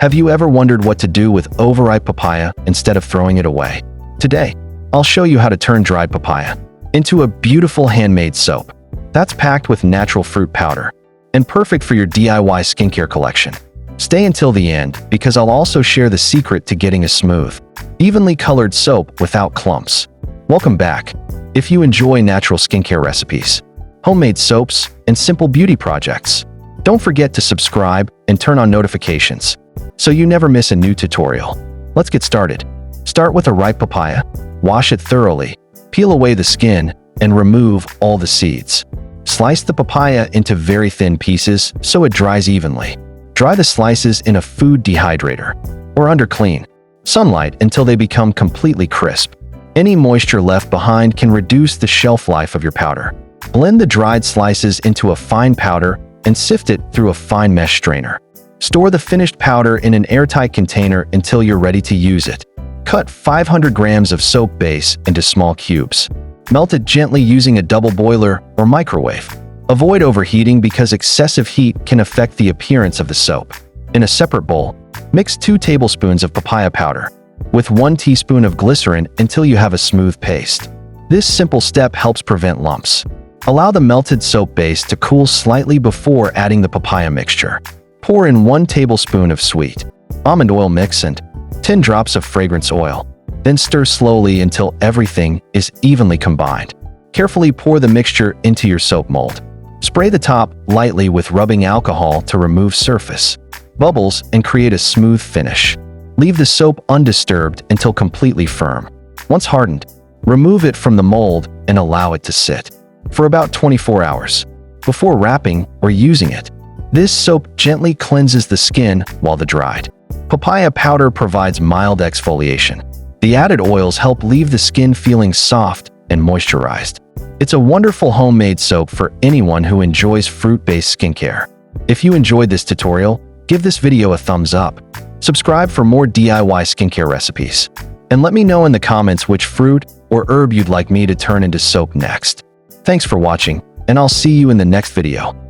Have you ever wondered what to do with overripe papaya instead of throwing it away? Today, I'll show you how to turn dried papaya into a beautiful handmade soap that's packed with natural fruit powder and perfect for your DIY skincare collection. Stay until the end because I'll also share the secret to getting a smooth, evenly colored soap without clumps. Welcome back. If you enjoy natural skincare recipes, homemade soaps, and simple beauty projects, don't forget to subscribe and turn on notifications so you never miss a new tutorial. Let's get started. Start with a ripe papaya. Wash it thoroughly, peel away the skin, and remove all the seeds. Slice the papaya into very thin pieces so it dries evenly. Dry the slices in a food dehydrator or under clean sunlight until they become completely crisp. Any moisture left behind can reduce the shelf life of your powder. Blend the dried slices into a fine powder and sift it through a fine mesh strainer. Store the finished powder in an airtight container until you're ready to use it. Cut 500 grams of soap base into small cubes. Melt it gently using a double boiler or microwave. Avoid overheating because excessive heat can affect the appearance of the soap. In a separate bowl, mix 2 tablespoons of papaya powder with 1 teaspoon of glycerin until you have a smooth paste. This simple step helps prevent lumps. Allow the melted soap base to cool slightly before adding the papaya mixture. Pour in 1 tablespoon of sweet almond oil mix and 10 drops of fragrance oil. Then stir slowly until everything is evenly combined. Carefully pour the mixture into your soap mold. Spray the top lightly with rubbing alcohol to remove surface bubbles and create a smooth finish. Leave the soap undisturbed until completely firm. Once hardened, remove it from the mold and allow it to sit for about 24 hours before wrapping or using it. This soap gently cleanses the skin while the dried papaya powder provides mild exfoliation. The added oils help leave the skin feeling soft and moisturized. It's a wonderful homemade soap for anyone who enjoys fruit-based skincare. If you enjoyed this tutorial, give this video a thumbs up. Subscribe for more DIY skincare recipes. And let me know in the comments which fruit or herb you'd like me to turn into soap next. Thanks for watching, and I'll see you in the next video.